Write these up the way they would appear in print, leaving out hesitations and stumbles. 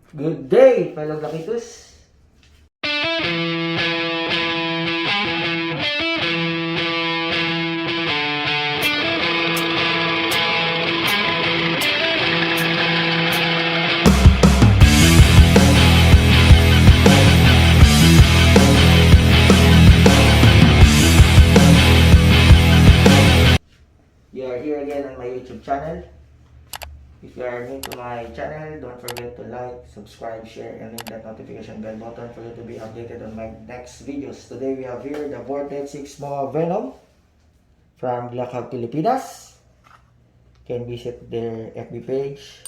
Good day, fellow Glockitus. You are here again on my YouTube channel. If you are new to my channel, don't forget to like, subscribe, share, and hit that notification bell button for you to be updated on my next videos. Today we have here the Vortex 6 Mo Venom from Glockitus, Pilipinas. You can visit their FB page,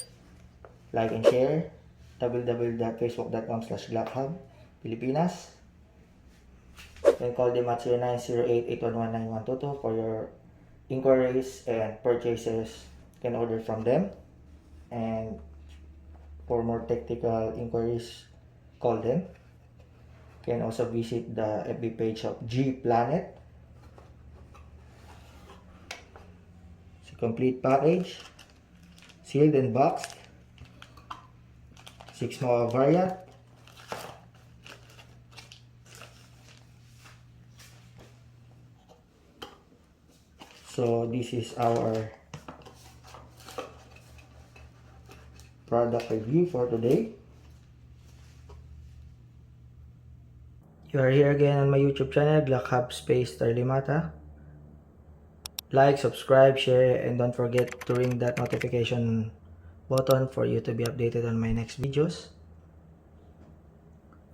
like and share, www.facebook.com/glockitus, Pilipinas. You can call them at 0908-811-9122 for your inquiries and purchases. You can order from them. And for more technical inquiries, call them. You can also visit the FB page of Gplanet. It's a complete package, sealed and boxed, 6 Mo variant. So this is our product review for today. You are here again on my YouTube channel, Glockitus Space Tarlimata. Like, subscribe, share, and don't forget to ring that notification button for you to be updated on my next videos.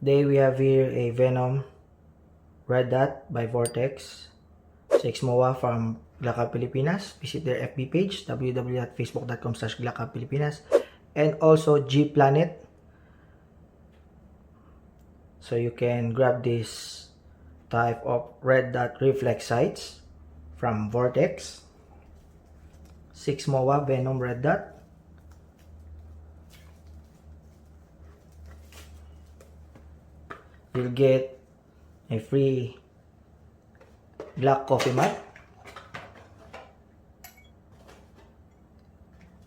Today we have here a Venom Red Dot by Vortex 6 MOA from Glockitus, Pilipinas. Visit their FB page, www.facebook.com/Glockitus, Pilipinas, and also Gplanet. So you can grab this type of red dot reflex sights from Vortex 6 MOA Venom Red Dot. You'll get a free black coffee mat.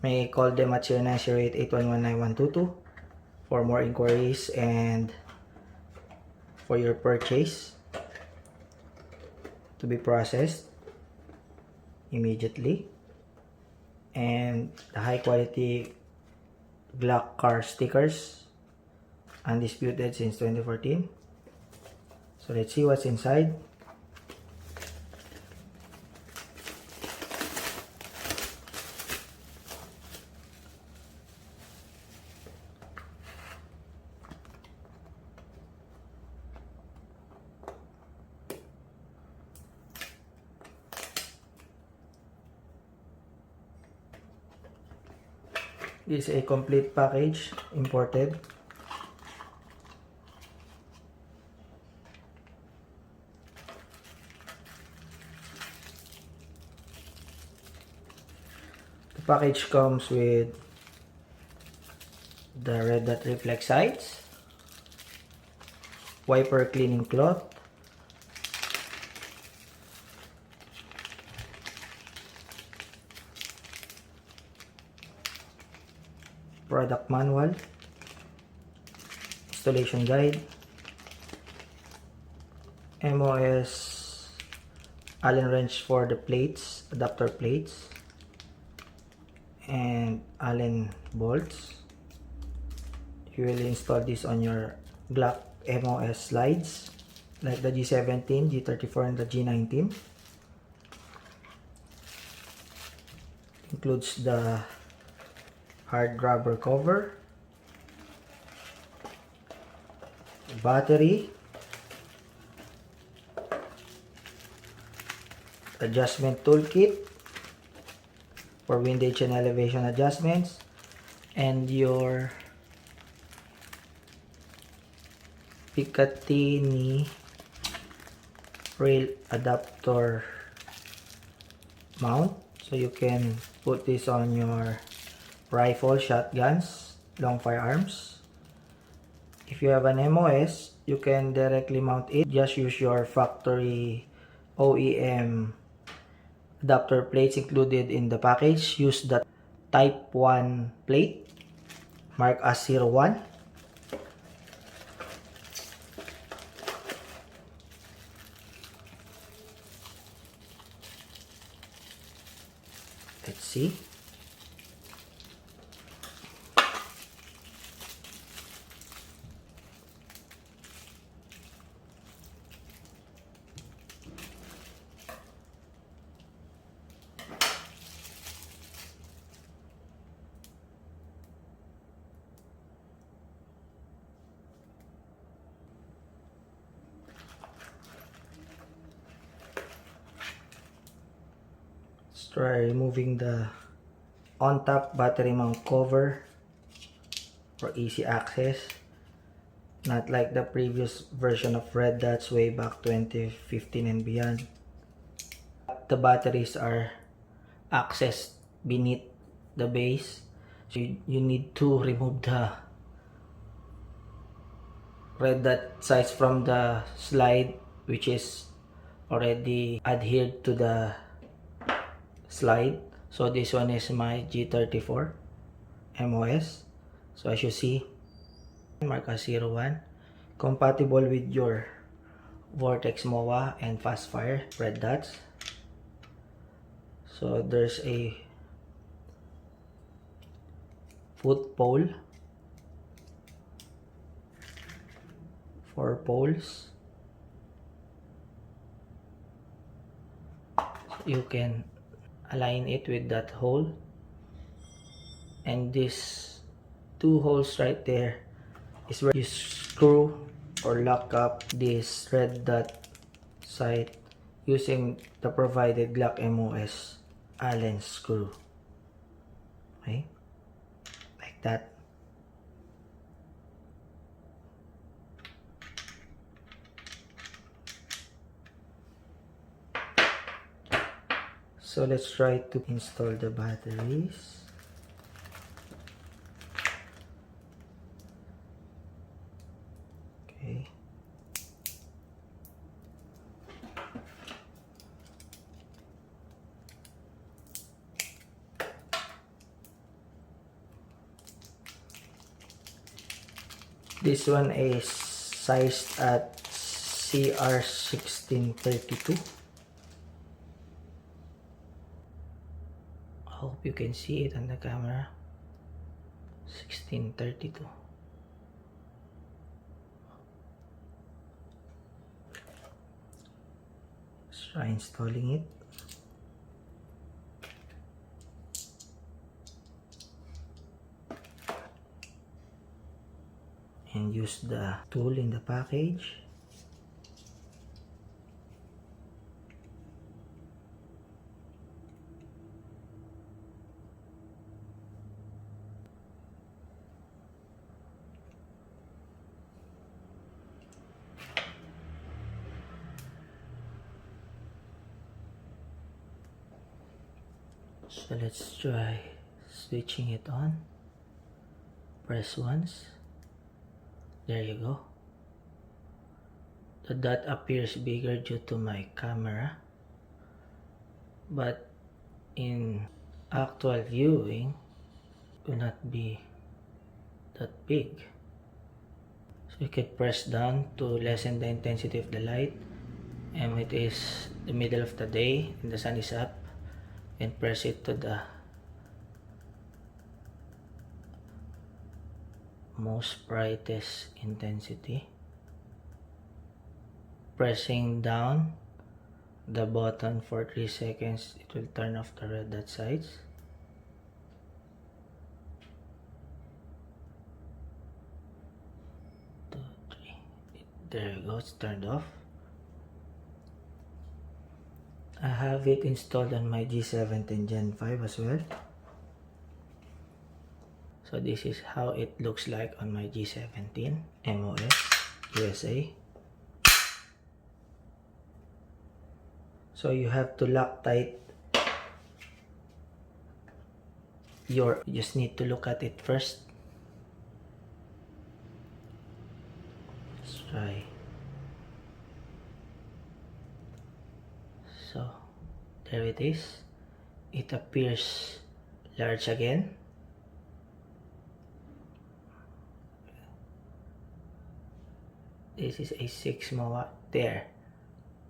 May call them at 0908-811-9122 for more inquiries and for your purchase to be processed immediately. And the high quality Glock car stickers, undisputed since 2014. So let's see what's inside. This is a complete package, imported. The package comes with the red dot reflex sights, wiper cleaning cloth, product manual, installation guide, MOS Allen wrench for the plates, adapter plates, and Allen bolts. You will install this on your Glock MOS slides like the G17, G34, and the G19. Includes the hard rubber cover, battery, adjustment toolkit for windage and elevation adjustments, and your Picatinny rail adapter mount, so you can put this on your rifle, shotguns, long firearms. If you have an MOS, you can directly mount it. Just use your factory OEM adapter plates included in the package. Use the type 1 plate marked as 01 see. Try removing the on top battery mount cover for easy access, not like the previous version of red dots way back 2015 and beyond. The batteries are accessed beneath the base, so you need to remove the red dot size from the slide, which is already adhered to the slide. So this one is my G34 MOS. So as you see, mark as 01, compatible with your Vortex MOA and Fastfire red dots. So there's a foot pole, 4 poles. You can align it with that hole, and these 2 holes right there is where you screw or lock up this red dot sight using the provided Glock MOS Allen screw. Okay, like that. So let's try to install the batteries. Okay. This one is sized at CR 1632. I hope you can see it on the camera. 1632. Let's try installing it. And use the tool in the package. So let's try switching it on. Press once. There you go. The dot appears bigger due to my camera, but in actual viewing it will not be that big. So you can press down to lessen the intensity of the light, and it is the middle of the day and the sun is up, and press it to the most brightest intensity. Pressing down the button for 3 seconds, it will turn off the red dot sights. There you go, it's turned off. I have it installed on my G17 Gen 5 as well. So this is how it looks like on my G17 MOS USA. So you have to lock tight you just need to look at it first. Let's try. So there it is. It appears large again. This is a 6 MOA there.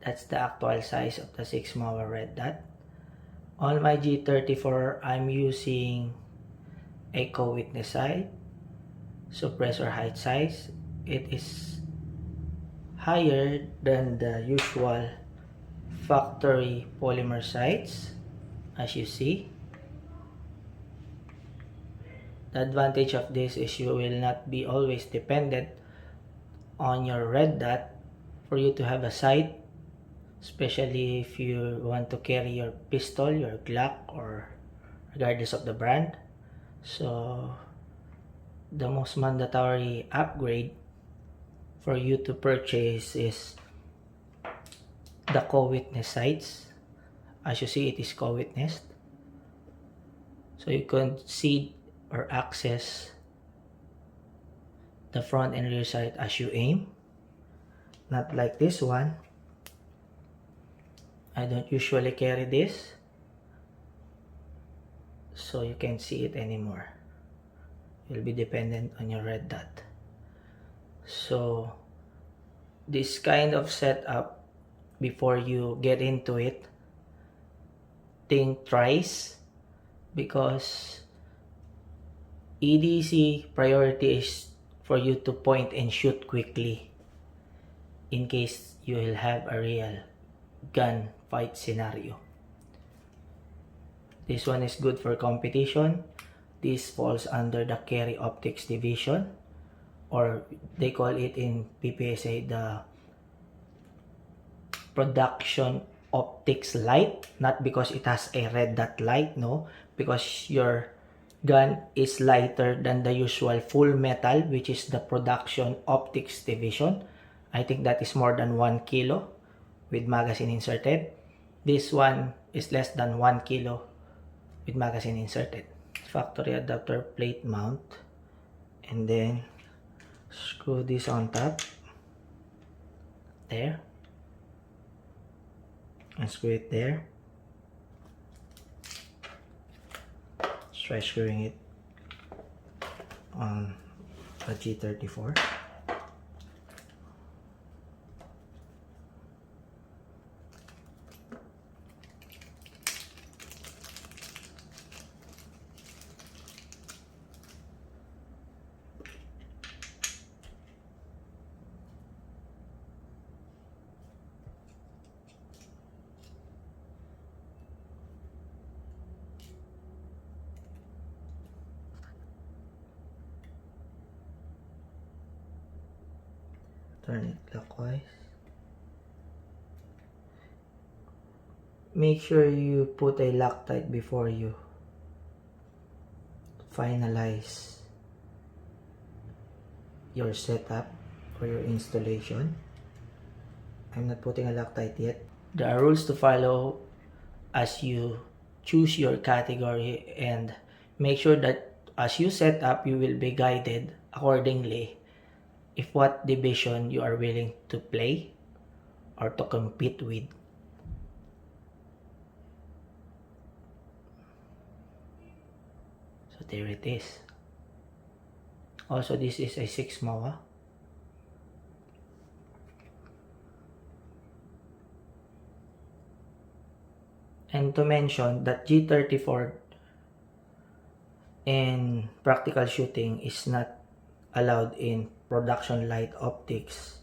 That's the actual size of the 6 MOA red dot. On my G34, I'm using a co-witness sight, suppressor height size. It is higher than the usual factory polymer sights, as you see. The advantage of this is you will not be always dependent on your red dot for you to have a sight, especially if you want to carry your pistol, your Glock, or regardless of the brand. So the most mandatory upgrade for you to purchase is the co-witness sights. As you see, it is co-witnessed, so you can see or access the front and rear sight as you aim. Not like this one. I don't usually carry this, so you can't see it anymore. You'll be dependent on your red dot. So this kind of setup, before you get into it, think twice, because EDC priority is for you to point and shoot quickly in case you will have a real gun fight scenario. This one is good for competition. This falls under the carry optics division, or they call it in PPSA the production optics light. Not because it has a red dot light, no, because your gun is lighter than the usual full metal, which is the production optics division. I think that is more than 1 kilo with magazine inserted. This one is less than 1 kilo with magazine inserted. Factory adapter plate mount, and then screw this on top there and screw it there. Try screwing it on a G34. Turn it clockwise. Make sure you put a Loctite before you finalize your setup or your installation. I'm not putting a Loctite yet. There are rules to follow as you choose your category, and make sure that as you set up, you will be guided accordingly if what division you are willing to play or to compete with. So there it is. Also, this is a 6 MOA. And to mention that G34 in practical shooting is not allowed in production light optics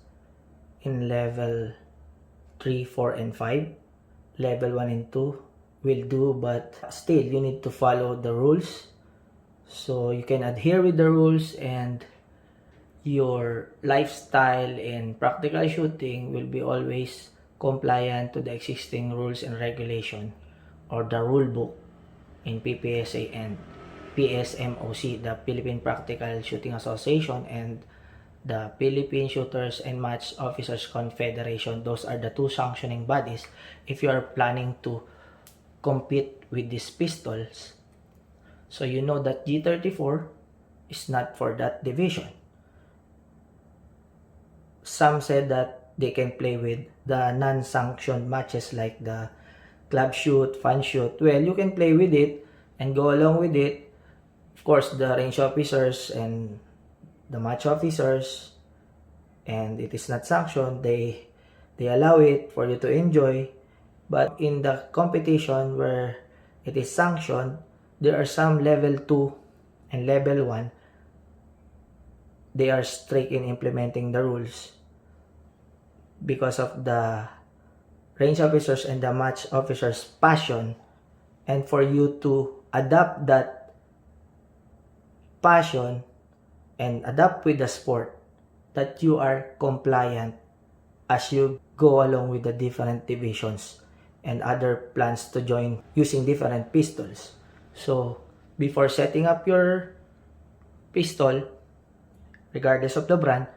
in level 3, 4, and 5. Level 1 and 2 will do, but still you need to follow the rules. So you can adhere with the rules, and your lifestyle in practical shooting will be always compliant to the existing rules and regulation, or the rule book in PPSA and PSMOC, the Philippine Practical Shooting Association, and the Philippine Shooters and Match Officers Confederation. Those are the two sanctioning bodies if you are planning to compete with these pistols. So you know that G34 is not for that division. Some said that they can play with the non-sanctioned matches like the club shoot, fun shoot. Well, you can play with it and go along with it. Of course, the range officers and the match officers, and it is not sanctioned, they allow it for you to enjoy. But in the competition where it is sanctioned, there are some level 2 and level 1. They are strict in implementing the rules because of the range officers and the match officers' passion, and for you to adapt that passion and adapt with the sport, that you are compliant as you go along with the different divisions and other plans to join using different pistols. So before setting up your pistol, regardless of the brand,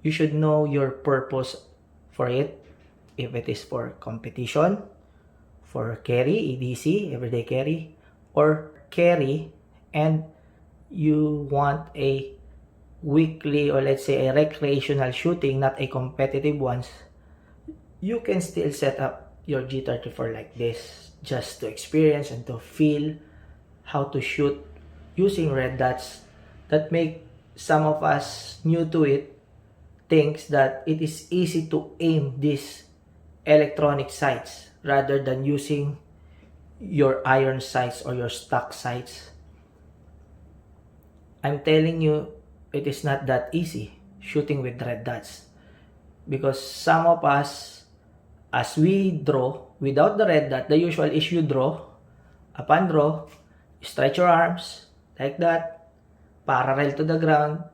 you should know your purpose for it. If it is for competition, for carry, EDC, everyday carry, or carry and you want a weekly, or let's say a recreational shooting, not a competitive ones, you can still set up your G34 like this just to experience and to feel how to shoot using red dots. That make some of us new to it thinks that it is easy to aim these electronic sights rather than using your iron sights or your stock sights. I'm telling you, it is not that easy shooting with red dots, because some of us, as we draw without the red dot, the usual is you draw. Upon draw, you stretch your arms like that, parallel to the ground,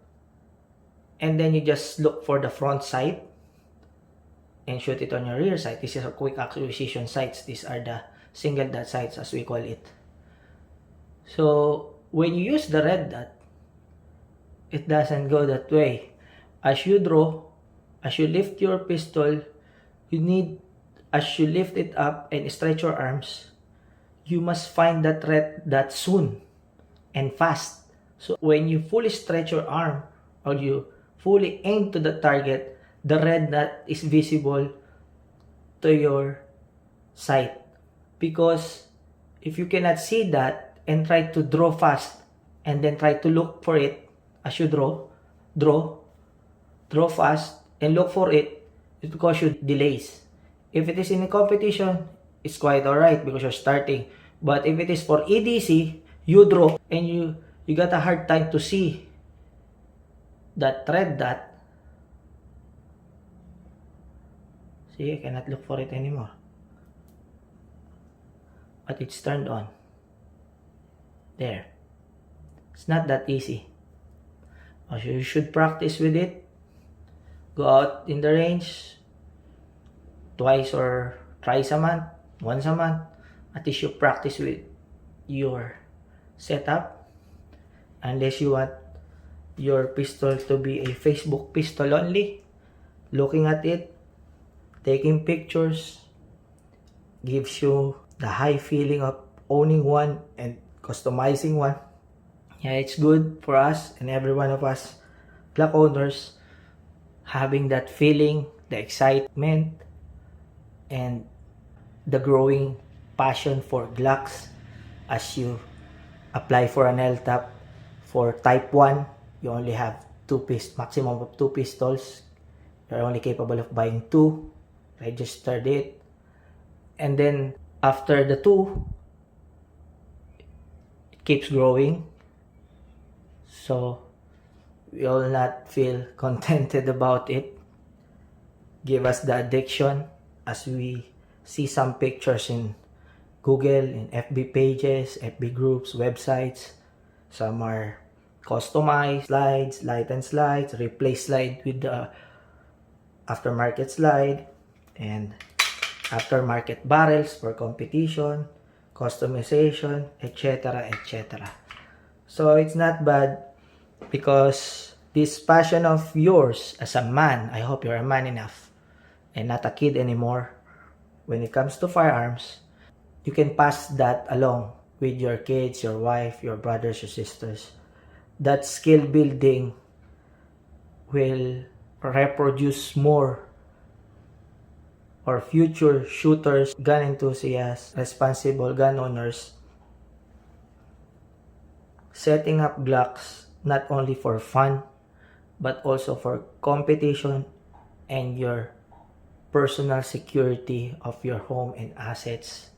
and then you just look for the front sight and shoot it on your rear sight. This is our quick acquisition sights. These are the single dot sights as we call it. So when you use the red dot, it doesn't go that way. As you draw, as you lift your pistol, as you lift it up and stretch your arms, you must find that red dot soon and fast. So when you fully stretch your arm or you fully aim to the target, the red dot is visible to your sight. Because if you cannot see that and try to draw fast and then try to look for it as you draw fast and look for it, it will cause you delays. If it is in a competition, it's quite alright because you're starting. But if it is for EDC, you draw and you got a hard time to see that red dot. See, I cannot look for it anymore. But it's turned on. There. It's not that easy. So you should practice with it. Go out in the range twice or thrice a month, once a month. At least you practice with your setup. Unless you want your pistol to be a Facebook pistol only, looking at it, taking pictures, gives you the high feeling of owning one and customizing one. Yeah, it's good for us and every one of us Glock owners having that feeling, the excitement, and the growing passion for Glocks as you apply for an LTAP. For type 1, you only have maximum of 2 pistols. You're only capable of buying 2. Registered it. And then after the 2, it keeps growing. So we will not feel contented about it. Give us the addiction as we see some pictures in Google, in FB pages, FB groups, websites. Some are customized slides, light and slides, replace slide with the aftermarket slide, and aftermarket barrels for competition, customization, etc., etc. So it's not bad, because this passion of yours as a man, I hope you're a man enough and not a kid anymore. When it comes to firearms, you can pass that along with your kids, your wife, your brothers, your sisters. That skill building will reproduce more, or future shooters, gun enthusiasts, responsible gun owners, setting up Glocks not only for fun but also for competition and your personal security of your home and assets.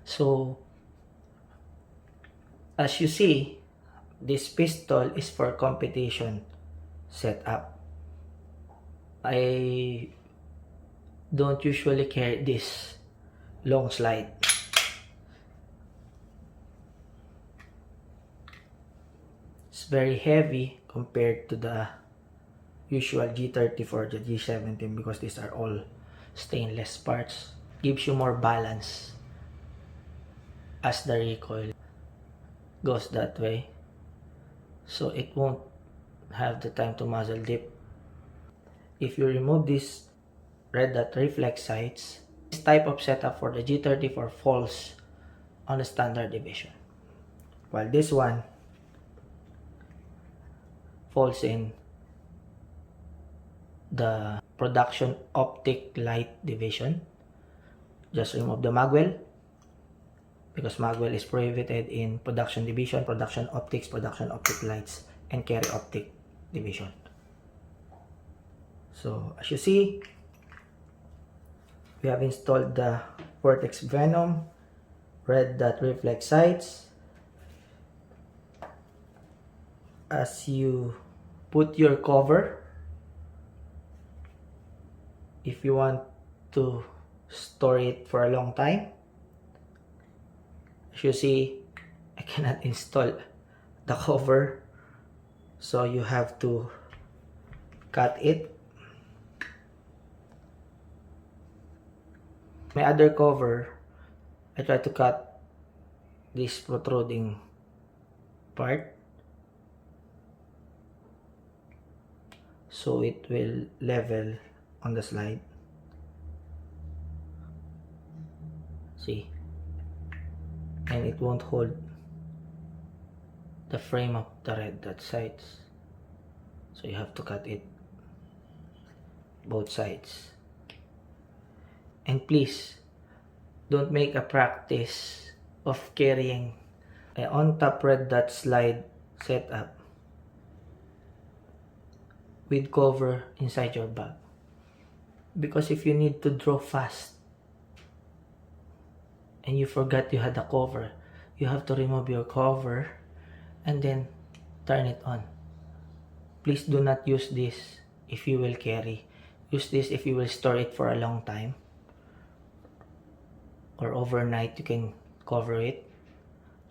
So As you see, this pistol is for competition setup. I don't usually carry this long slide. It's very heavy compared to the usual G34, the G17, because these are all stainless parts. Gives you more balance as the recoil goes that way, so it won't have the time to muzzle dip. If you remove this red dot reflex sights, this type of setup for the G34 falls on the standard division, while this one falls in the production optic light division. Just remove the magwell, because magwell is prohibited in production division, production optics, production optic lights, and carry optic division. So as you see, we have installed the Vortex Venom red dot reflex sights. As you put your cover, if you want to store it for a long time, as you see, I cannot install the cover, so you have to cut it. My other cover, I try to cut this protruding part so it will level on the slide. See, and it won't hold the frame of the red dot sights, so you have to cut it both sides. And please don't make a practice of carrying a on-top red dot slide setup with cover inside your bag, because if you need to draw fast and you forgot you had a cover, you have to remove your cover and then turn it on. Please do not use this if you will carry. Use this if you will store it for a long time, or overnight you can cover it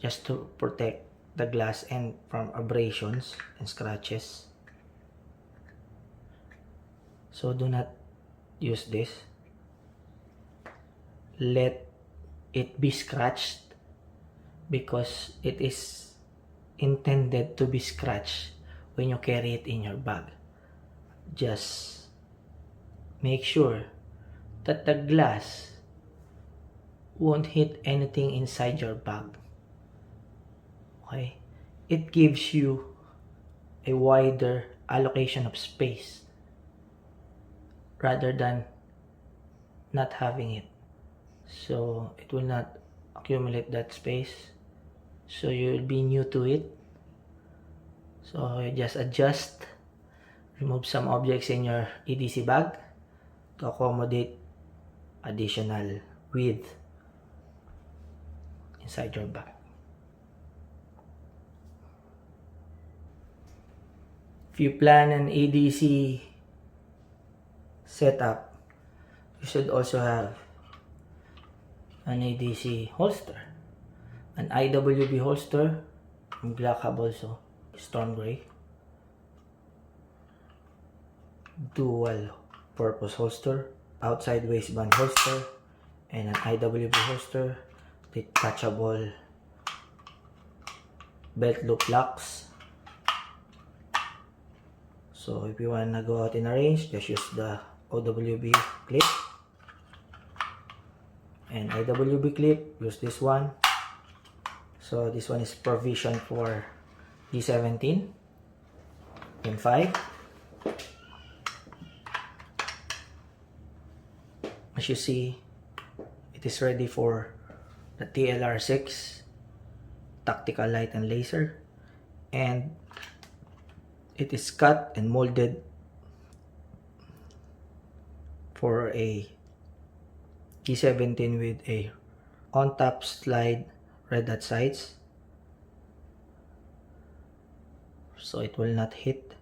just to protect the glass and from abrasions and scratches. So do not use this. Let it be scratched, because it is intended to be scratched when you carry it in your bag. Just make sure that the glass won't hit anything inside your bag. Okay? It gives you a wider allocation of space rather than not having it. So it will not accumulate that space, so you will be new to it. So you just adjust, remove some objects in your EDC bag to accommodate additional width inside your bag. If you plan an EDC setup, you should also have an EDC holster, an IWB holster in black hub also, storm gray, dual purpose holster, outside waistband holster, and an IWB holster, detachable belt loop locks. So if you wanna go out in a range, just use the OWB clip. And IWB clip, use this one. So this one is provisioned for G17 Pin 5. As you see, it is ready for the TLR6 tactical light and laser, and it is cut and molded for a G17 with a on-top slide red dot sights so it will not hit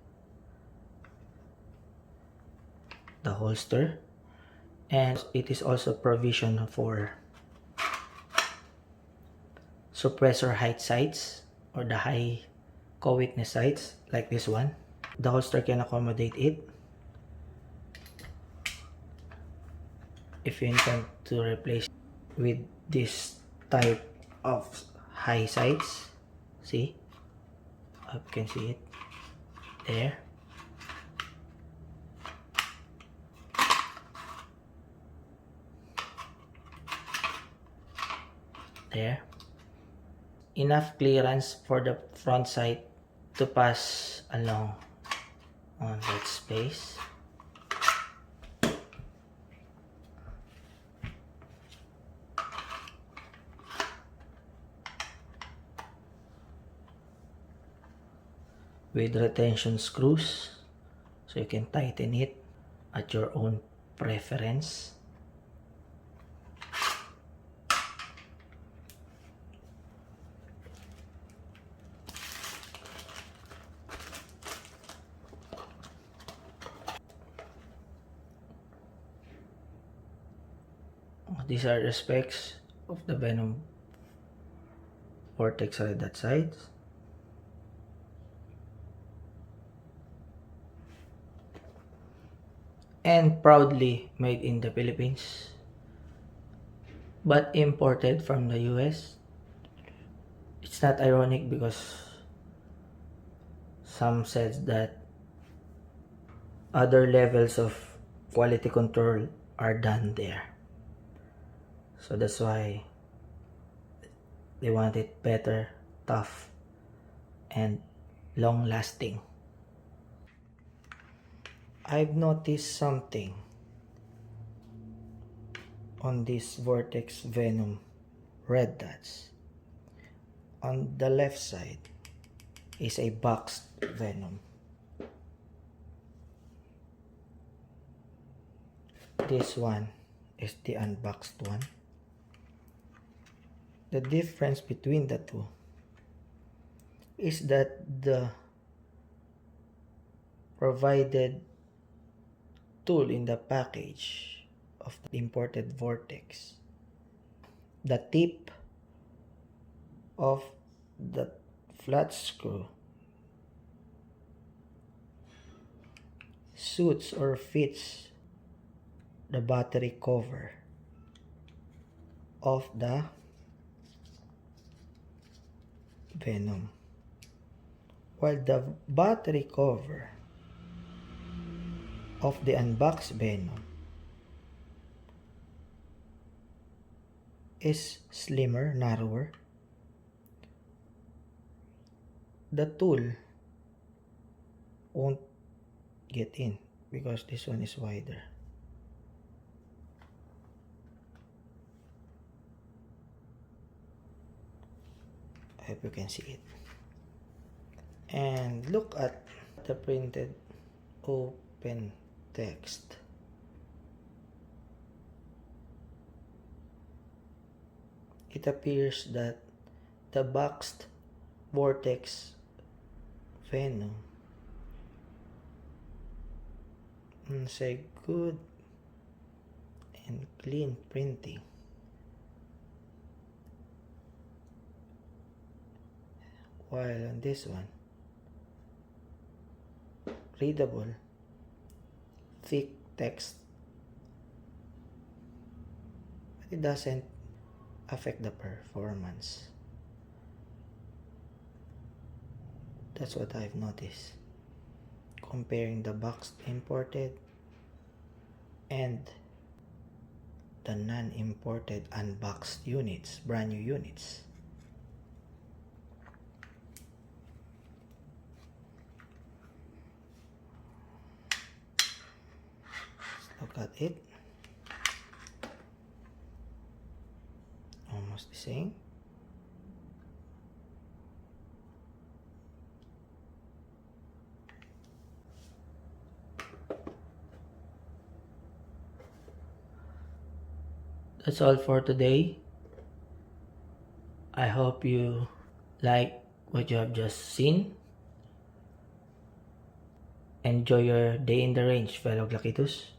the holster. And it is also provision for suppressor height sights or the high co-witness sights like this one. The holster can accommodate it. If you intend to replace with this type of high sights, see, you can see it there. There. Enough clearance for the front sight to pass along on that space. With retention screws, so you can tighten it at your own preference. These are the specs of the Venom Vortex red dot sights. And proudly made in the Philippines, but imported from the US. It's not ironic because some said that other levels of quality control are done there. So that's why they want it better, tough, and long-lasting. I've noticed something on this Vortex Venom red dots. On the left side is a boxed Venom. This one is the unboxed one. The difference between the two is that the provided tool in the package of the imported Vortex, the tip of the flat screw suits or fits the battery cover of the Venom, while the battery cover of the unboxed Venom is slimmer, narrower. The tool won't get in because this one is wider. I hope you can see it. And look at the printed open text. It appears that the boxed Vortex Venom is a good and clean printing, while on this one, readable, thick text, but it doesn't affect the performance. That's what I've noticed comparing the boxed imported and the non-imported unboxed units, brand new units. Look at it. Almost the same. That's all for today. I hope you like what you have just seen. Enjoy your day in the range, fellow Glockitus.